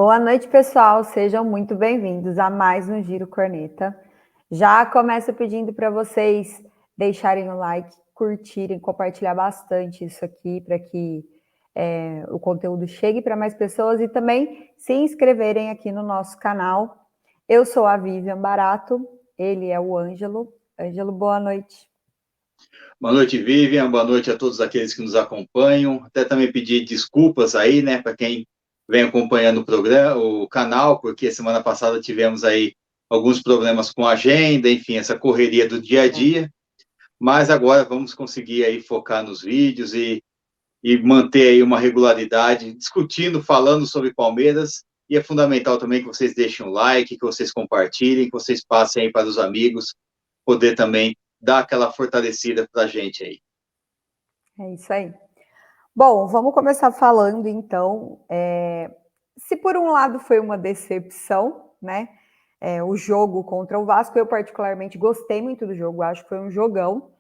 Boa noite, pessoal. Sejam muito bem-vindos a mais um Giro Corneta. Já começo pedindo para vocês deixarem o like, curtirem, compartilhar bastante isso aqui para que o conteúdo chegue para mais pessoas e também se inscreverem aqui no nosso canal. Eu sou a Vivian Barato, ele é o Ângelo. Ângelo, boa noite. Boa noite, Vivian. Boa noite a todos aqueles que nos acompanham. Até também pedir desculpas aí, né, para quem vem acompanhando o programa, o canal, porque semana passada tivemos aí alguns problemas com a agenda, enfim, essa correria do dia a dia. Mas agora vamos conseguir aí focar nos vídeos e manter aí uma regularidade, discutindo, falando sobre Palmeiras. E é fundamental também que vocês deixem um like, que vocês compartilhem, que vocês passem aí para os amigos, poder também dar aquela fortalecida para a gente aí. É isso aí. Bom, vamos começar falando então. Se por um lado foi uma decepção, né? O jogo contra o Vasco, eu particularmente gostei muito do jogo, acho que foi um jogão.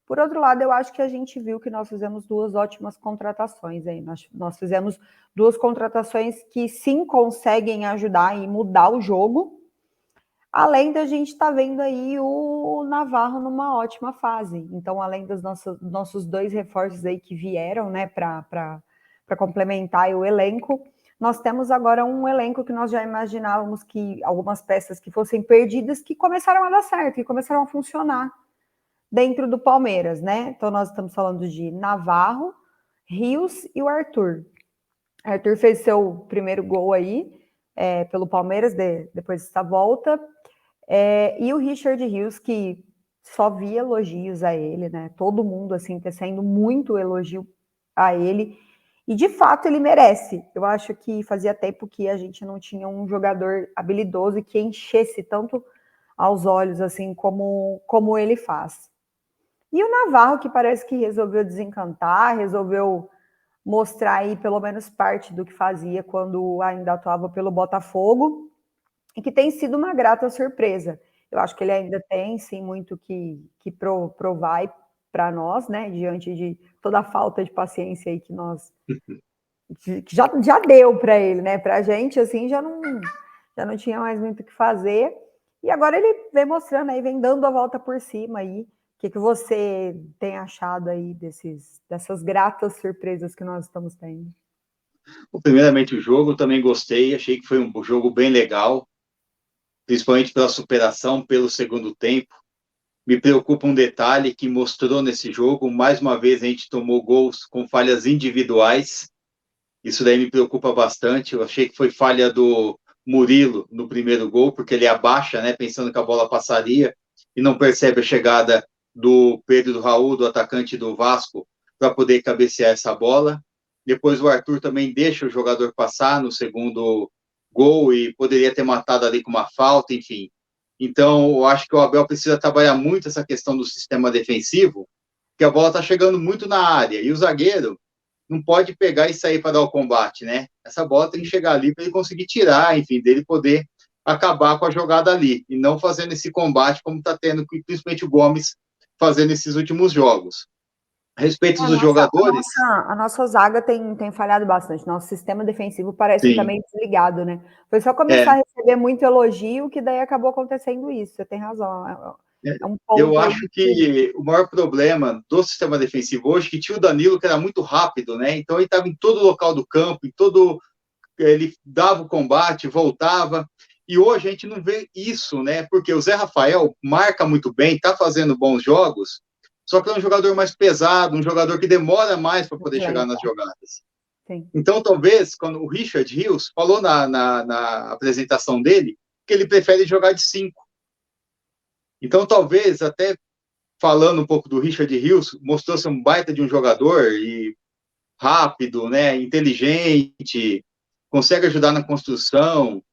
Por outro lado, eu acho que a gente viu que nós fizemos duas ótimas contratações aí. Nós fizemos duas contratações que sim conseguem ajudar e mudar o jogo, além da gente estar vendo aí o Navarro numa ótima fase. Então, além dos nossos dois reforços aí que vieram, né, para complementar o elenco, nós temos agora um elenco que nós já imaginávamos que algumas peças que fossem perdidas, que começaram a dar certo, que começaram a funcionar dentro do Palmeiras, né? Então, nós estamos falando de Navarro, Rios e o Arthur. Arthur fez seu primeiro gol aí pelo Palmeiras depois dessa volta. E o Richard Rios, que só via elogios a ele, né? Todo mundo, assim, tecendo muito elogio a ele. E, de fato, ele merece. Eu acho que fazia tempo que a gente não tinha um jogador habilidoso e que enchesse tanto aos olhos, assim, como ele faz. E o Navarro, que parece que resolveu desencantar, resolveu mostrar aí pelo menos parte do que fazia quando ainda atuava pelo Botafogo, e que tem sido uma grata surpresa. Eu acho que ele ainda tem, sim, muito que provar para nós, né, diante de toda a falta de paciência aí que nós que já deu para ele, né, para a gente, assim, já não tinha mais muito o que fazer, e agora ele vem mostrando aí, vem dando a volta por cima aí. O que você tem achado aí dessas gratas surpresas que nós estamos tendo? Primeiramente, o jogo eu também gostei, achei que foi um jogo bem legal, principalmente pela superação, pelo segundo tempo. Me preocupa um detalhe que mostrou nesse jogo, mais uma vez a gente tomou gols com falhas individuais, isso daí me preocupa bastante. Eu achei que foi falha do Murilo no primeiro gol, porque ele abaixa, né, pensando que a bola passaria, e não percebe a chegada do Pedro do Raul, do atacante do Vasco, para poder cabecear essa bola. Depois o Arthur também deixa o jogador passar no segundo gol e poderia ter matado ali com uma falta, enfim. Então, eu acho que o Abel precisa trabalhar muito essa questão do sistema defensivo, porque a bola está chegando muito na área, e o zagueiro não pode pegar e sair para dar o combate, né? Essa bola tem que chegar ali para ele conseguir tirar, enfim, dele poder acabar com a jogada ali, e não fazendo esse combate como está tendo, principalmente o Gomes, fazendo esses últimos jogos. A respeito dos jogadores... A nossa zaga tem falhado bastante. Nosso sistema defensivo parece que está Sim, meio desligado, né? Foi só começar a receber muito elogio que daí acabou acontecendo isso. Você tem razão. É um eu ponto aí acho que o maior problema do sistema defensivo hoje é que tinha o Danilo, que era muito rápido, né? Então ele estava em todo local do campo, ele dava o combate, voltava. E hoje a gente não vê isso, né? Porque o Zé Rafael marca muito bem, está fazendo bons jogos, só que é um jogador mais pesado, um jogador que demora mais para poder chegar nas jogadas. Sim. Então, talvez, quando o Richard Rios falou na apresentação dele, que ele prefere jogar de 5. Então, talvez, até falando um pouco do Richard Rios, mostrou ser um baita de um jogador e rápido, né, inteligente, consegue ajudar na construção.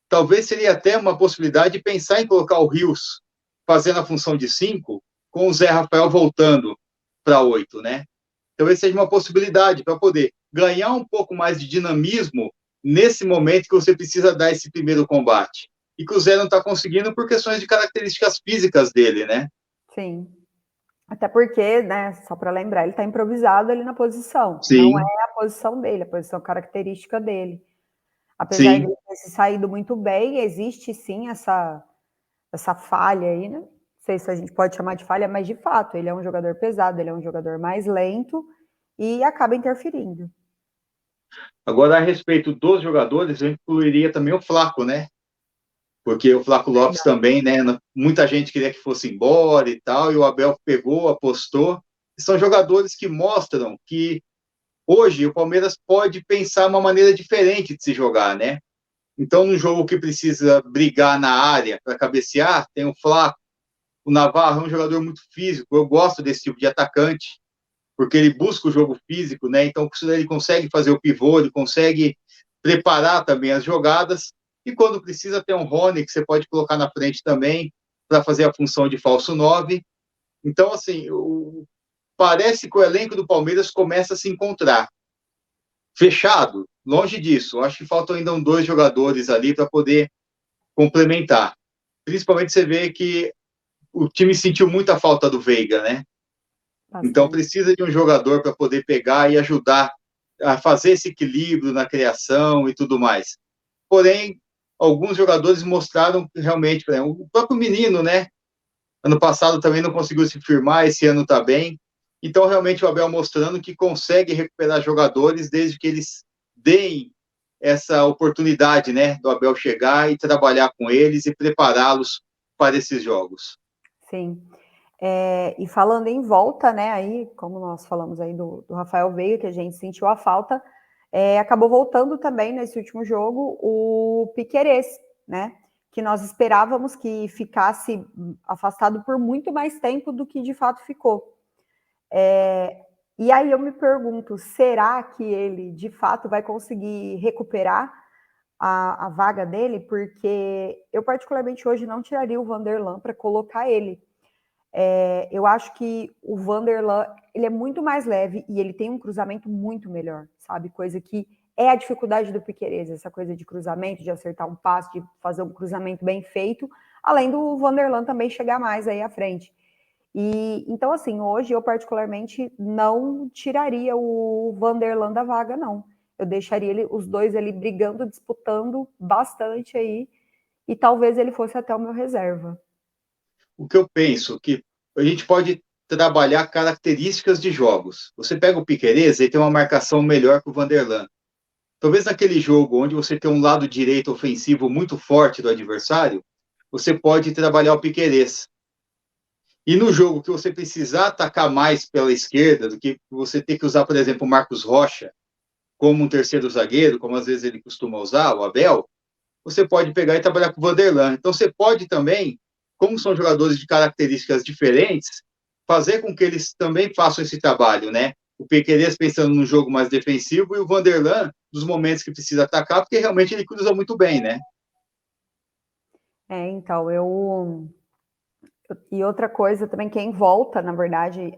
Talvez seria até uma possibilidade de pensar em colocar o Rios fazendo a função de 5, com o Zé Rafael voltando para 8, né? Talvez seja uma possibilidade para poder ganhar um pouco mais de dinamismo nesse momento que você precisa dar esse primeiro combate. E que o Zé não está conseguindo por questões de características físicas dele, né? Sim. Até porque, né, só para lembrar, ele está improvisado ali na posição. Não é Sim. a posição dele, a posição característica dele. Apesar de Sim. ele ter se saído muito bem, existe sim essa falha aí, né? Não sei se a gente pode chamar de falha, mas de fato, ele é um jogador pesado, ele é um jogador mais lento e acaba interferindo. Agora, a respeito dos jogadores, eu incluiria também o Flaco, né? Porque o Flaco Lopes também, né? Muita gente queria que fosse embora e tal, e o Abel pegou, apostou. São jogadores que mostram que hoje o Palmeiras pode pensar uma maneira diferente de se jogar, né? Então, no jogo que precisa brigar na área para cabecear, tem o Flaco. O Navarro é um jogador muito físico. Eu gosto desse tipo de atacante, porque ele busca o jogo físico, né? Então, ele consegue fazer o pivô, ele consegue preparar também as jogadas. E quando precisa, tem um Rony, que você pode colocar na frente também, para fazer a função de falso 9. Então, assim, parece que o elenco do Palmeiras começa a se encontrar. Fechado, longe disso. Acho que faltam ainda 2 jogadores ali para poder complementar. Principalmente você vê que o time sentiu muita falta do Veiga, né? Então Bastante. precisa de um jogador para poder pegar e ajudar a fazer esse equilíbrio na criação e tudo mais. Porém, alguns jogadores mostraram que realmente, por exemplo, o próprio Menino, né? Ano passado também não conseguiu se firmar, esse ano está bem. Então, realmente, o Abel mostrando que consegue recuperar jogadores desde que eles deem essa oportunidade, né, do Abel chegar e trabalhar com eles e prepará-los para esses jogos. Sim. E falando em volta, né, aí, como nós falamos aí do Rafael Veiga, que a gente sentiu a falta, acabou voltando também nesse último jogo o Piquerez, né, que nós esperávamos que ficasse afastado por muito mais tempo do que de fato ficou. E aí eu me pergunto, será que ele de fato vai conseguir recuperar a vaga dele? Porque eu particularmente hoje não tiraria o Vanderlan para colocar ele. Eu acho que o Vanderlan, ele é muito mais leve e ele tem um cruzamento muito melhor, sabe? Coisa que é a dificuldade do Piquerez, essa coisa de cruzamento, de acertar um passe, de fazer um cruzamento bem feito, além do Vanderlan também chegar mais aí à frente. E então, assim, hoje eu particularmente não tiraria o Vanderlan da vaga, não. Eu deixaria os dois ali brigando, disputando bastante aí, e talvez ele fosse até o meu reserva. O que eu penso que a gente pode trabalhar características de jogos. Você pega o Piquerez, ele tem uma marcação melhor que o Vanderlan. Talvez naquele jogo onde você tem um lado direito ofensivo muito forte do adversário, você pode trabalhar o Piquerez. E no jogo que você precisar atacar mais pela esquerda, do que você ter que usar, por exemplo, o Marcos Rocha como um terceiro zagueiro, como às vezes ele costuma usar, o Abel, você pode pegar e trabalhar com o Vanderlan. Então você pode também, como são jogadores de características diferentes, fazer com que eles também façam esse trabalho, né? O Piquerez pensando num jogo mais defensivo e o Vanderlan nos momentos que precisa atacar, porque realmente ele cruza muito bem, né? Então, e outra coisa também, quem volta, na verdade,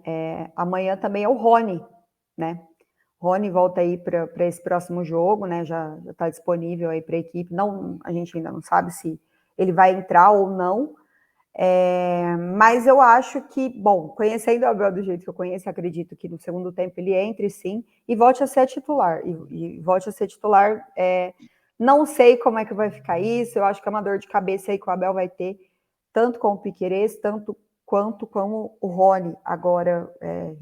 amanhã também é o Rony, né? Rony volta aí para esse próximo jogo, né? Já está disponível aí para a equipe. Não, a gente ainda não sabe se ele vai entrar ou não. Mas eu acho que, bom, conhecendo o Abel do jeito que eu conheço, acredito que no segundo tempo ele entre sim e volte a ser titular. E volte a ser titular. Não sei como é que vai ficar isso. Eu acho que é uma dor de cabeça aí que o Abel vai ter, tanto com o Piquerez, tanto quanto com o Rony, agora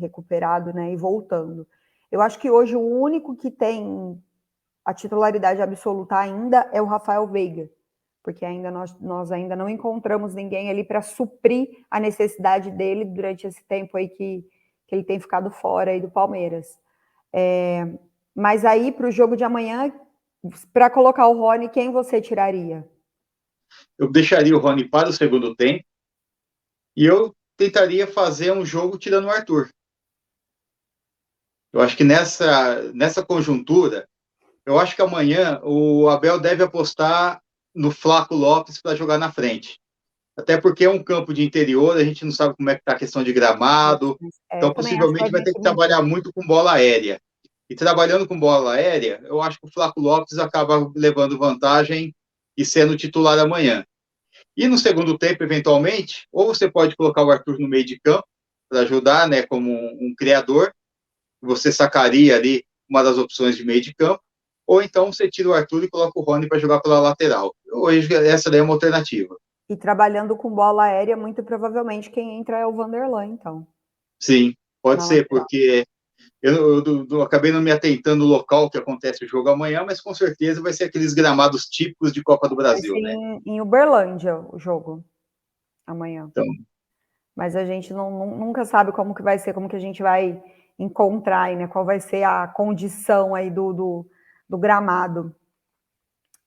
recuperado, né, e voltando. Eu acho que hoje o único que tem a titularidade absoluta ainda é o Rafael Veiga, porque ainda nós ainda não encontramos ninguém ali para suprir a necessidade dele durante esse tempo aí que ele tem ficado fora aí do Palmeiras. Mas aí para o jogo de amanhã, para colocar o Rony, quem você tiraria? Eu deixaria o Rony para o segundo tempo e eu tentaria fazer um jogo tirando o Arthur. Eu acho que nessa conjuntura, eu acho que amanhã o Abel deve apostar no Flaco Lopes para jogar na frente. Até porque é um campo de interior, a gente não sabe como é que está a questão de gramado, então Também acho que vai possivelmente vai ter vencer que muito. trabalhar muito com bola aérea. E trabalhando com bola aérea, eu acho que o Flaco Lopes acaba levando vantagem e sendo titular amanhã. E no segundo tempo, eventualmente, ou você pode colocar o Arthur no meio de campo para ajudar, né, como um criador, você sacaria ali uma das opções de meio de campo, ou então você tira o Arthur e coloca o Rony para jogar pela lateral. Hoje, essa daí é uma alternativa. E trabalhando com bola aérea, muito provavelmente quem entra é o Vanderlan, então. Sim, pode Na ser, lateral. porque eu acabei não me atentando no local que acontece o jogo amanhã, mas com certeza vai ser aqueles gramados típicos de Copa do Vai Brasil, ser né? em Uberlândia o jogo, amanhã. Então, Mas a gente nunca sabe como que vai ser, como que a gente vai encontrar aí, né? Qual vai ser a condição aí do gramado.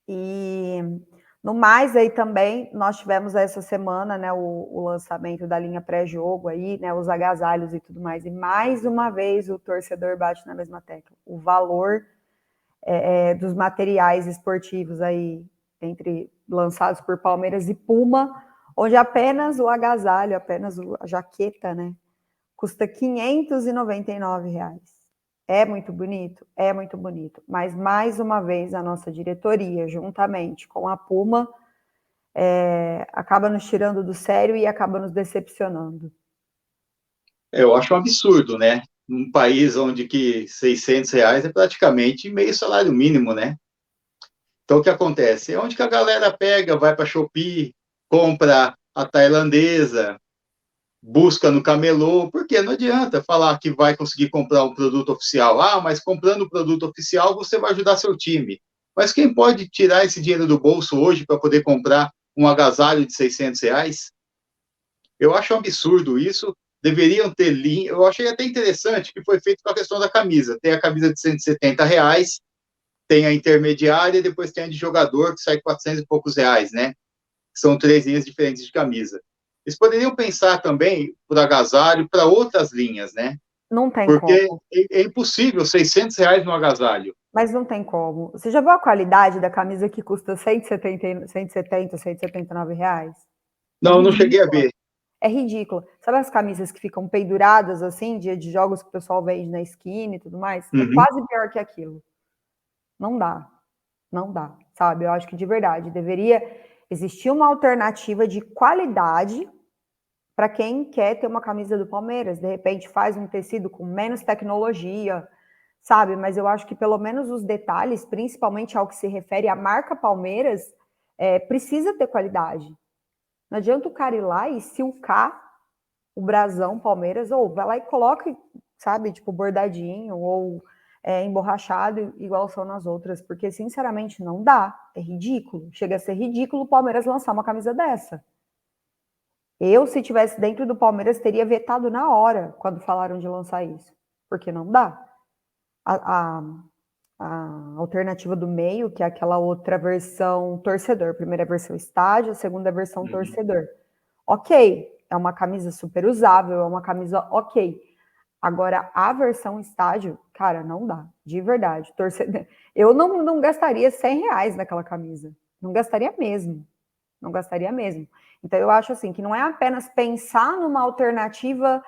E no mais aí também, nós tivemos essa semana, né, o lançamento da linha pré-jogo aí, né, os agasalhos e tudo mais. E mais uma vez o torcedor bate na mesma tecla. O valor dos materiais esportivos aí, lançados por Palmeiras e Puma, onde apenas o agasalho, apenas a jaqueta, né, custa R$ 599. É muito bonito? É muito bonito. Mas, mais uma vez, a nossa diretoria, juntamente com a Puma, acaba nos tirando do sério e acaba nos decepcionando. eu acho um absurdo, né? Num país onde que R$ 600 é praticamente meio salário mínimo, né? Então, o que acontece? É onde que a galera pega, vai para a Shopee, compra a tailandesa, busca no camelô, porque não adianta falar que vai conseguir comprar um produto oficial. Ah, mas comprando o produto oficial você vai ajudar seu time. Mas quem pode tirar esse dinheiro do bolso hoje para poder comprar um agasalho de R$ 600? Eu acho um absurdo isso. Deveriam ter linha. Eu achei até interessante que foi feito com a questão da camisa. Tem a camisa de R$ 170, tem a intermediária e depois tem a de jogador, que sai 400 e poucos reais, né? São 3 linhas diferentes de camisa. Eles poderiam pensar também, por agasalho, para outras linhas, né? Não tem Porque como. é impossível R$ 600 no agasalho. Mas não tem como. Você já viu a qualidade da camisa que custa 170, 179 reais? É Não, não cheguei a ridícula. ver. É ridícula. Sabe as camisas que ficam penduradas assim, dia de jogos que o pessoal vende na esquina e tudo mais? É Uhum. quase pior que aquilo. Não dá. Não dá, sabe? Eu acho que de verdade deveria existir uma alternativa de qualidade para quem quer ter uma camisa do Palmeiras. De repente faz um tecido com menos tecnologia, sabe? Mas eu acho que pelo menos os detalhes, principalmente ao que se refere à marca Palmeiras, precisa ter qualidade. Não adianta o cara ir lá e silcar o brasão Palmeiras, ou vai lá e coloca, sabe, tipo bordadinho, ou emborrachado, igual são nas outras, porque sinceramente não dá, é ridículo, chega a ser ridículo o Palmeiras lançar uma camisa dessa. Eu, se tivesse dentro do Palmeiras, teria vetado na hora quando falaram de lançar isso, porque não dá. A, a, a alternativa do meio, que é aquela outra versão torcedor, primeira versão estádio, segunda versão Uhum. torcedor. Ok, é uma camisa super usável, é uma camisa ok. Agora, a versão estádio, cara, não dá, de verdade. Torcedor, eu não gastaria R$ 100 naquela camisa. Não gastaria mesmo. Não gastaria mesmo. Então, eu acho assim que não é apenas pensar numa alternativa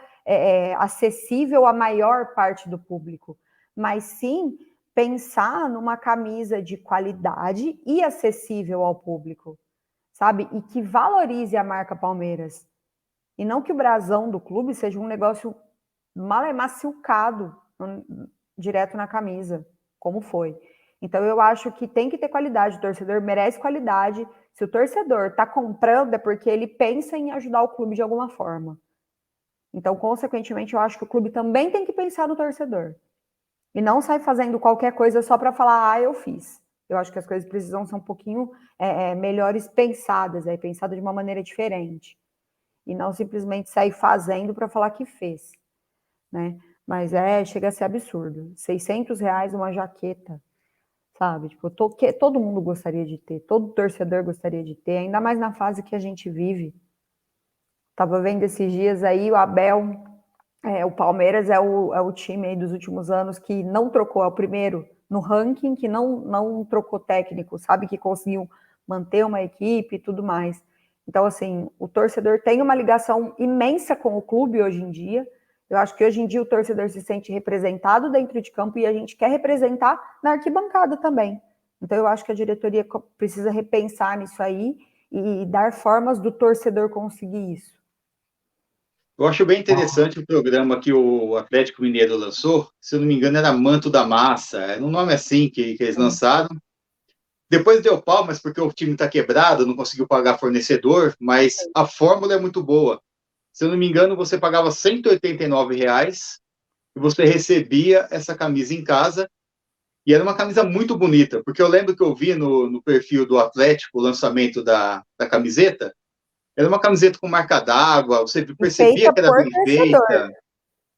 acessível à maior parte do público, mas sim pensar numa camisa de qualidade e acessível ao público, sabe? E que valorize a marca Palmeiras. E não que o brasão do clube seja um negócio malemar-silcado direto na camisa, como foi. Então eu acho que tem que ter qualidade, o torcedor merece qualidade. Se o torcedor está comprando é porque ele pensa em ajudar o clube de alguma forma. Então, consequentemente, eu acho que o clube também tem que pensar no torcedor. E não sai fazendo qualquer coisa só para falar, ah, eu fiz. Eu acho que as coisas precisam ser um pouquinho melhores pensadas, pensadas de uma maneira diferente. E não simplesmente sair fazendo para falar que fez, né? Mas chega a ser absurdo. R$ 600 uma jaqueta, sabe? Tipo, todo mundo gostaria de ter, todo torcedor gostaria de ter, ainda mais na fase que a gente vive. Tava vendo esses dias aí o Abel, o Palmeiras é o time aí dos últimos anos que não trocou, é o primeiro no ranking que não trocou técnico, sabe? Que conseguiu manter uma equipe e tudo mais. Então, assim, o torcedor tem uma ligação imensa com o clube hoje em dia. Eu acho que hoje em dia o torcedor se sente representado dentro de campo e a gente quer representar na arquibancada também. Então, eu acho que a diretoria precisa repensar nisso aí e dar formas do torcedor conseguir isso. Eu acho bem interessante o programa que o Atlético Mineiro lançou, se eu não me engano era Manto da Massa, era um nome assim que eles Sim. lançaram. Depois deu pau, mas porque o time está quebrado, não conseguiu pagar fornecedor, mas a fórmula é muito boa. Se eu não me engano, você pagava R$ 189 e você recebia essa camisa em casa, e era uma camisa muito bonita, porque eu lembro que eu vi no perfil do Atlético o lançamento da camiseta, era uma camiseta com marca d'água, você E percebia feita que era por bem torcedor. feita.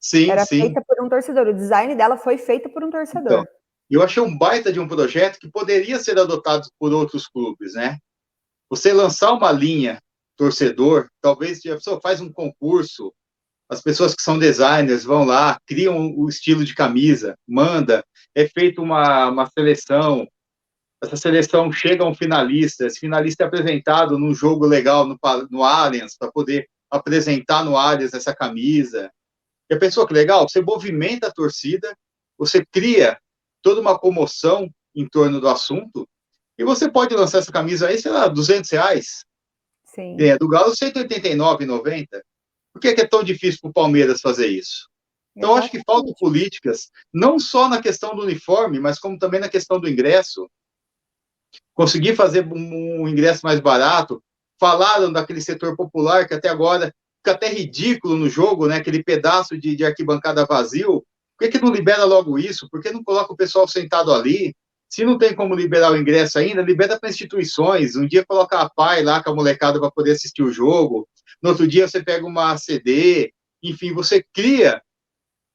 Sim, Era sim. feita por um torcedor. O design dela foi feito por um Então, torcedor. eu achei um baita de um projeto que poderia ser adotado por outros clubes, né? Você lançar uma linha torcedor, talvez a pessoa faz um concurso, as pessoas que são designers vão lá, criam o estilo de camisa, manda, é feita uma seleção, essa seleção chega a um finalista, esse finalista é apresentado num jogo legal no Allianz, para poder apresentar no Allianz essa camisa. E a pessoa, que legal, você movimenta a torcida, você cria toda uma comoção em torno do assunto, e você pode lançar essa camisa aí, sei lá, R$ 200. Sim, Do Galo, R$ 189,90. Por que é tão difícil para o Palmeiras fazer isso? Então, acho que faltam exatamente. políticas, não só na questão do uniforme, mas como também na questão do ingresso. Conseguir fazer um ingresso mais barato. Falaram daquele setor popular que até agora fica até ridículo no jogo, né? Aquele pedaço de arquibancada vazio. Por que não libera logo isso? Por que não coloca o pessoal sentado ali? Se não tem como liberar o ingresso ainda, libera para instituições. Um dia coloca a PAI lá com a molecada para poder assistir o jogo. No outro dia você pega uma CD. Enfim, você cria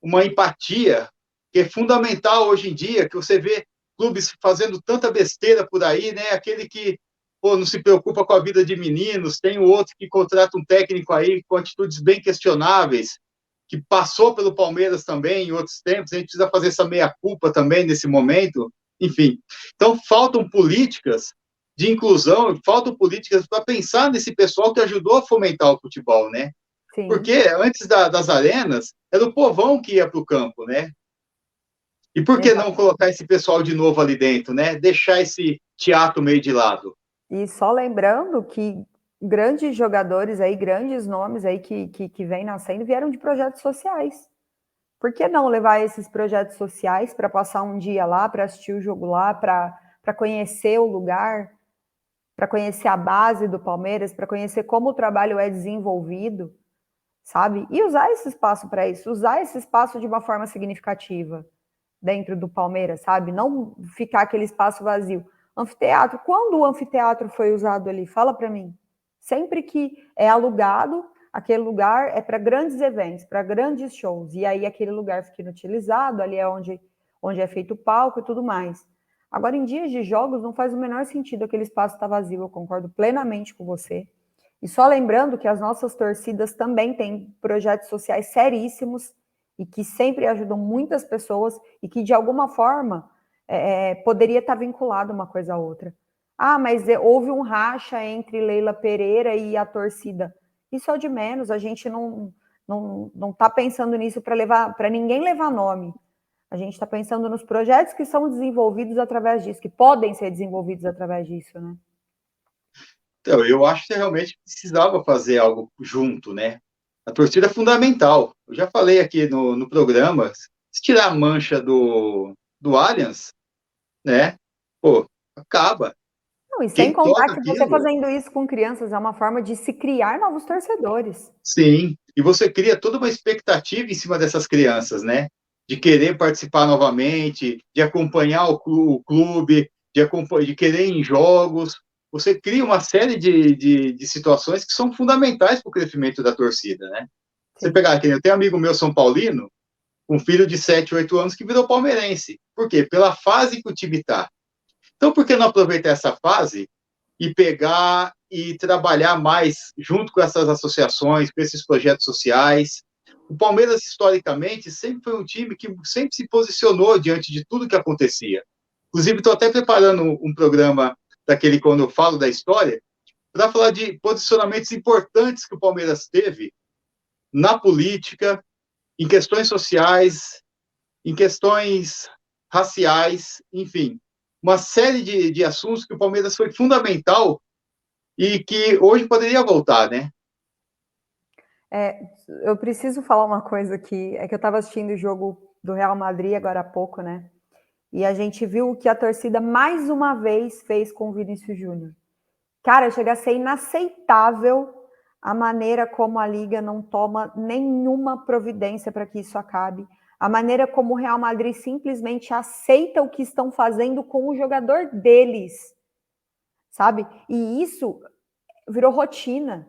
uma empatia que é fundamental hoje em dia, que você vê clubes fazendo tanta besteira por aí, né? Aquele que pô, não se preocupa com a vida de meninos, tem o outro que contrata um técnico aí com atitudes bem questionáveis, que passou pelo Palmeiras também em outros tempos, a gente precisa fazer essa meia-culpa também nesse momento, enfim. Então, faltam políticas de inclusão, faltam políticas para pensar nesse pessoal que ajudou a fomentar o futebol, né? Porque Sim, antes das arenas, era o povão que ia para o campo, né? E por que não exatamente. colocar esse pessoal de novo ali dentro, né? Deixar esse teatro meio de lado. E só lembrando que grandes jogadores aí, grandes nomes aí que vêm nascendo, vieram de projetos sociais. Por que não levar esses projetos sociais para passar um dia lá, para assistir o jogo lá, para conhecer o lugar, para conhecer a base do Palmeiras, para conhecer como o trabalho é desenvolvido, sabe? E usar esse espaço para isso, usar esse espaço de uma forma significativa dentro do Palmeiras, sabe? Não ficar aquele espaço vazio. Anfiteatro, quando o anfiteatro foi usado ali? Fala para mim. Sempre que é alugado, aquele lugar é para grandes eventos, para grandes shows, e aí aquele lugar fica inutilizado, ali é onde é feito o palco e tudo mais. Agora, em dias de jogos, não faz o menor sentido aquele espaço estar vazio, eu concordo plenamente com você. E só lembrando que as nossas torcidas também têm projetos sociais seríssimos e que sempre ajudam muitas pessoas e que, de alguma forma, poderia estar vinculado uma coisa a outra. Ah, mas houve um racha entre Leila Pereira e a torcida. Isso é o de menos, a gente não está pensando nisso para ninguém levar nome. A gente está pensando nos projetos que são desenvolvidos através disso, que podem ser desenvolvidos através disso, né? Então, eu acho que realmente precisava fazer algo junto, né? A torcida é fundamental. Eu já falei aqui no programa, se tirar a mancha do Allianz, né? Pô, acaba. Não, e sem Quem contar toca que você aquilo, fazendo isso com crianças é uma forma de se criar novos torcedores. sim. E você cria toda uma expectativa em cima dessas crianças, né? De querer participar novamente, de acompanhar o clube, de querer ir em jogos. Você cria uma série de situações que são fundamentais para o crescimento da torcida, né? Você Sim. pegar aqui, eu tenho um amigo meu São Paulino, um filho de 7, 8 anos que virou palmeirense. Por quê? Pela fase que o time está. Então, por que não aproveitar essa fase e pegar e trabalhar mais junto com essas associações, com esses projetos sociais? O Palmeiras, historicamente, sempre foi um time que sempre se posicionou diante de tudo que acontecia. Inclusive, estou até preparando um programa daquele quando eu falo da história, para falar de posicionamentos importantes que o Palmeiras teve na política, em questões sociais, em questões raciais, enfim, uma série de assuntos que o Palmeiras foi fundamental e que hoje poderia voltar, né? Eu preciso falar uma coisa aqui, é que eu estava assistindo o jogo do Real Madrid agora há pouco, né? E a gente viu o que a torcida mais uma vez fez com o Vinícius Júnior. Cara, chega a ser inaceitável a maneira como a Liga não toma nenhuma providência para que isso acabe. A maneira como o Real Madrid simplesmente aceita o que estão fazendo com o jogador deles, sabe? E isso virou rotina.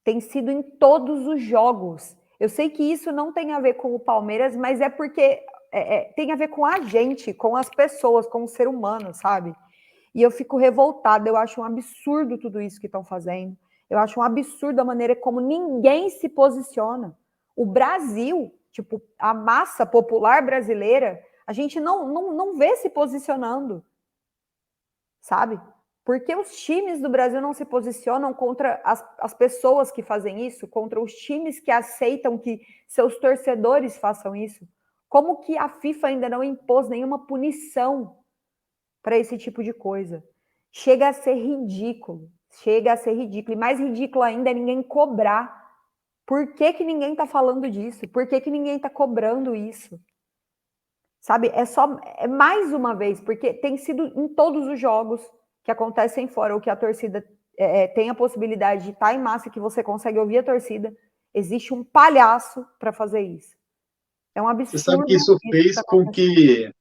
Tem sido em todos os jogos. Eu sei que isso não tem a ver com o Palmeiras, mas é porque tem a ver com a gente, com as pessoas, com o ser humano, sabe? E eu fico revoltada, eu acho um absurdo tudo isso que estão fazendo. Eu acho um absurdo a maneira como ninguém se posiciona. O Brasil, tipo, a massa popular brasileira, a gente não vê se posicionando, sabe? Porque os times do Brasil não se posicionam contra as pessoas que fazem isso, contra os times que aceitam que seus torcedores façam isso. Como que a FIFA ainda não impôs nenhuma punição para esse tipo de coisa? Chega a ser ridículo. Chega a ser ridículo. E mais ridículo ainda é ninguém cobrar. Por que que ninguém está falando disso? Por que que ninguém está cobrando isso? Sabe? É mais uma vez, porque tem sido em todos os jogos que acontecem fora, ou que a torcida tem a possibilidade de estar em massa, que você consegue ouvir a torcida, existe um palhaço para fazer isso. É um Você sabe que absurdo isso isso que fez está com acontecendo. que...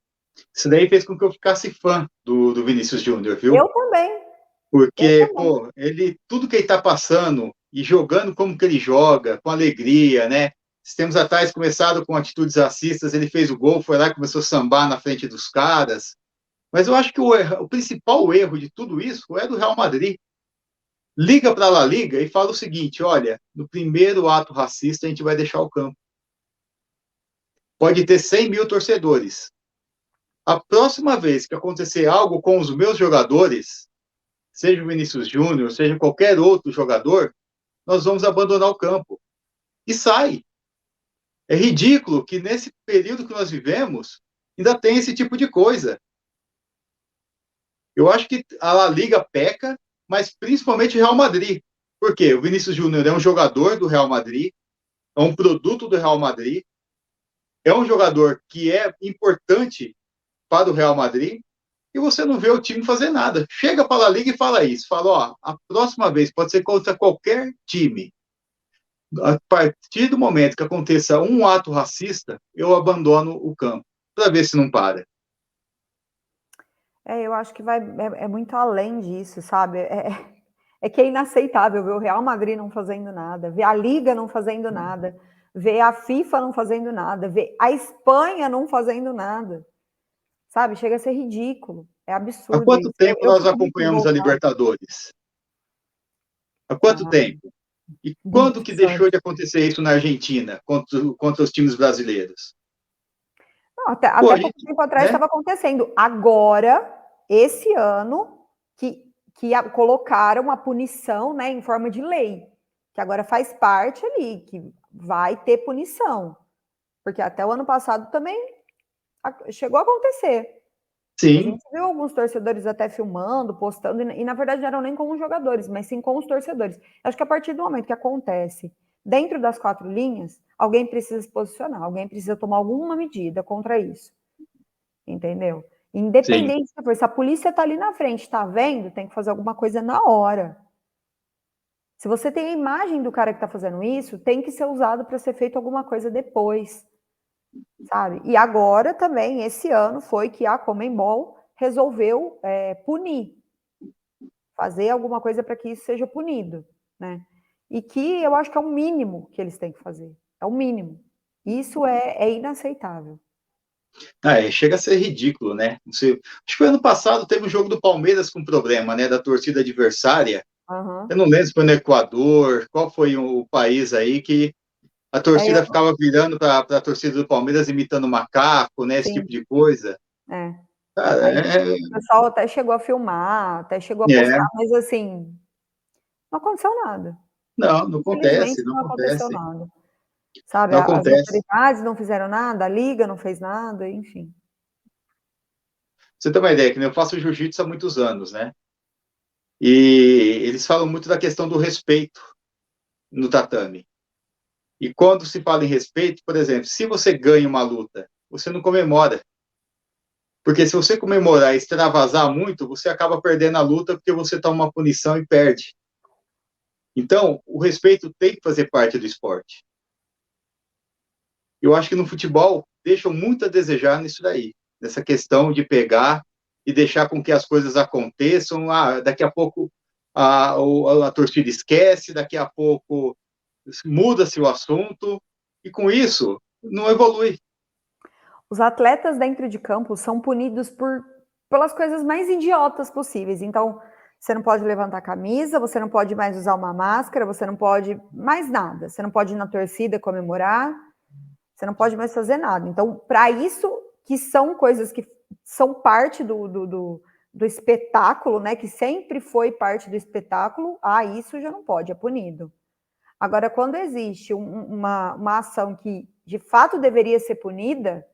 Isso daí fez com que eu ficasse fã do Vinícius Júnior, viu? Eu também, eu Porque, também. pô, tudo que ele tá passando e jogando como que ele joga, com alegria, né? Esses tempos atrás, começado com atitudes racistas, ele fez o gol, foi lá e começou a sambar na frente dos caras. Mas eu acho que o principal erro de tudo isso é do Real Madrid. Liga para a La Liga e fala o seguinte: olha, no primeiro ato racista a gente vai deixar o campo. Pode ter 100 mil torcedores. A próxima vez que acontecer algo com os meus jogadores, seja o Vinícius Júnior, seja qualquer outro jogador, nós vamos abandonar o campo. E sai. É ridículo que nesse período que nós vivemos ainda tem esse tipo de coisa. Eu acho que a La Liga peca, mas principalmente o Real Madrid. Por quê? O Vinícius Júnior é um jogador do Real Madrid, é um produto do Real Madrid, é um jogador que é importante para o Real Madrid, e você não vê o time fazer nada. Chega para a La Liga e fala isso. Fala, ó, a próxima vez pode ser contra qualquer time. A partir do momento que aconteça um ato racista, eu abandono o campo, para ver se não para. Eu acho que é muito além disso, sabe? É que é inaceitável ver o Real Madrid não fazendo nada, ver a Liga não fazendo nada, ver a FIFA não fazendo nada, ver a Espanha não fazendo nada, sabe? Chega a ser ridículo, é Há absurdo quanto isso. tempo Eu nós fico muito acompanhamos a revoltada. Libertadores? Há quanto Ah, tempo? E quando que muitos deixou anos. de acontecer isso na Argentina contra os times brasileiros? Não, Pô, até a pouco gente, tempo atrás né? estava acontecendo. Agora, esse ano, colocaram a punição, né, em forma de lei, que agora faz parte ali, que vai ter punição. Porque até o ano passado também chegou a acontecer. A Sim, gente viu alguns torcedores até filmando, postando, e na verdade não eram nem com os jogadores, mas sim com os torcedores. Acho que a partir do momento que acontece dentro das quatro linhas, alguém precisa se posicionar, alguém precisa tomar alguma medida contra isso, entendeu? sim. Independente, se a polícia está ali na frente, está vendo, tem que fazer alguma coisa na hora. Se você tem a imagem do cara que está fazendo isso, tem que ser usado para ser feito alguma coisa depois, sabe? E agora também, esse ano, foi que a Conmebol resolveu punir, fazer alguma coisa para que isso seja punido, né? E que eu acho que é o mínimo que eles têm que fazer, é o mínimo. Isso é inaceitável. Chega a ser ridículo, né? Não sei, acho que ano passado teve um jogo do Palmeiras com problema, né? Da torcida adversária. Uhum. Eu não lembro se foi no Equador, qual foi o país aí que a Eu, torcida ficava virando para a torcida do Palmeiras imitando macaco, né? Esse tipo sim, de coisa. é. Cara, Aí o pessoal até chegou a filmar, até chegou a é, postar, mas assim, não aconteceu nada. não, não Infelizmente acontece, não não aconteceu acontece, nada. Sabe, não as acontece. autoridades não fizeram nada, a liga não fez nada, enfim. Você tem uma ideia, que eu faço jiu-jitsu há muitos anos, né? E eles falam muito da questão do respeito no tatame. E quando se fala em respeito, por exemplo, se você ganha uma luta, você não comemora. Porque se você comemorar e extravasar muito, você acaba perdendo a luta porque você toma uma punição e perde. Então, o respeito tem que fazer parte do esporte. Eu acho que no futebol deixam muito a desejar nisso daí, nessa questão de pegar e deixar com que as coisas aconteçam. Daqui a pouco a torcida esquece, daqui a pouco muda-se o assunto, e com isso não evolui. Os atletas dentro de campo são punidos pelas coisas mais idiotas possíveis. Então, você não pode levantar a camisa, você não pode mais usar uma máscara, você não pode mais nada. Você não pode ir na torcida comemorar, você não pode mais fazer nada. Então, para isso, que são coisas que são parte do espetáculo, né? Que sempre foi parte do espetáculo, isso já não pode, é punido. Agora, quando existe uma ação que de fato deveria ser punida,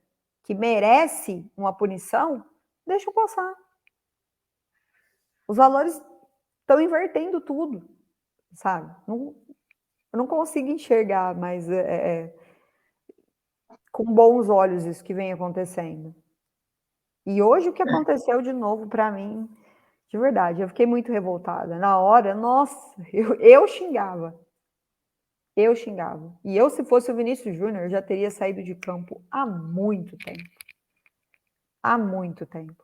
que merece uma punição, deixa eu passar. Os valores estão invertendo tudo, sabe? Eu não consigo enxergar, mas com bons olhos isso que vem acontecendo. E hoje o que aconteceu de novo para mim, de verdade, eu fiquei muito revoltada. Na hora, nossa, eu xingava. Eu xingava. E eu, se fosse o Vinícius Júnior, já teria saído de campo há muito tempo. Há muito tempo.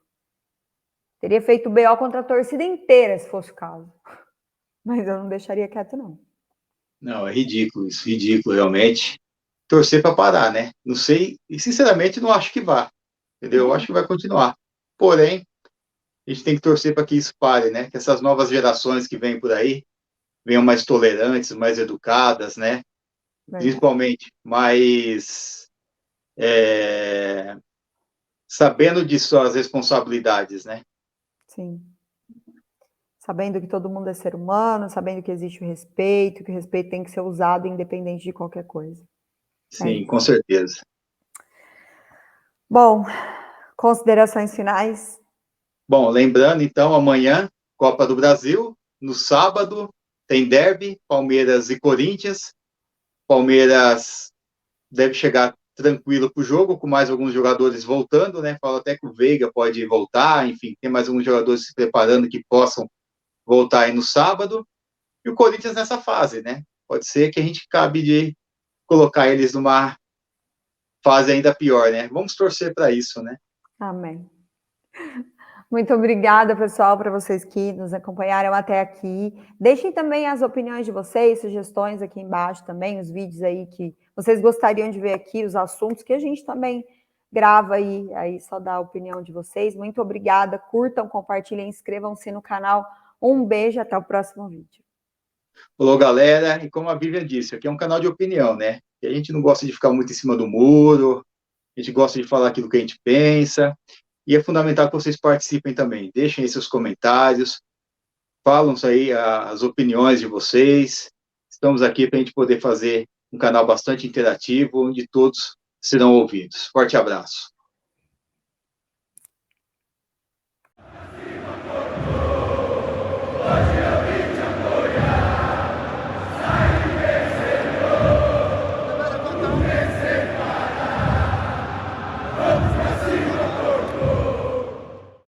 Teria feito BO contra a torcida inteira, se fosse o caso. Mas eu não deixaria quieto, não. Não, é ridículo isso, ridículo realmente. Torcer para parar, né? Não sei, e sinceramente não acho que vá, entendeu? Eu acho que vai continuar. Porém, a gente tem que torcer para que isso pare, né? Que essas novas gerações que vêm por aí venham mais tolerantes, mais educadas, né? Verdade. Principalmente mais sabendo de suas responsabilidades, né? Sim. Sabendo que todo mundo é ser humano, sabendo que existe o respeito, que o respeito tem que ser usado independente de qualquer coisa. Sim, com certeza. Bom, considerações finais? Bom, lembrando, então, amanhã, Copa do Brasil, no sábado, tem derby, Palmeiras e Corinthians. Palmeiras deve chegar tranquilo para o jogo, com mais alguns jogadores voltando, né? Fala até que o Veiga pode voltar, enfim, tem mais alguns jogadores se preparando que possam voltar aí no sábado. E o Corinthians nessa fase, né? Pode ser que a gente acabe de colocar eles numa fase ainda pior, né? Vamos torcer para isso, né? Amém. Muito obrigada, pessoal, para vocês que nos acompanharam até aqui. Deixem também as opiniões de vocês, sugestões aqui embaixo também, os vídeos aí que vocês gostariam de ver aqui, os assuntos que a gente também grava aí só dá a opinião de vocês. Muito obrigada, curtam, compartilhem, inscrevam-se no canal. Um beijo, até o próximo vídeo. Falou, galera, e como a Bíblia disse, aqui é um canal de opinião, né? E a gente não gosta de ficar muito em cima do muro, a gente gosta de falar aquilo que a gente pensa, e é fundamental que vocês participem também. Deixem aí seus comentários, falam aí as opiniões de vocês. Estamos aqui para a gente poder fazer um canal bastante interativo, onde todos serão ouvidos. Forte abraço.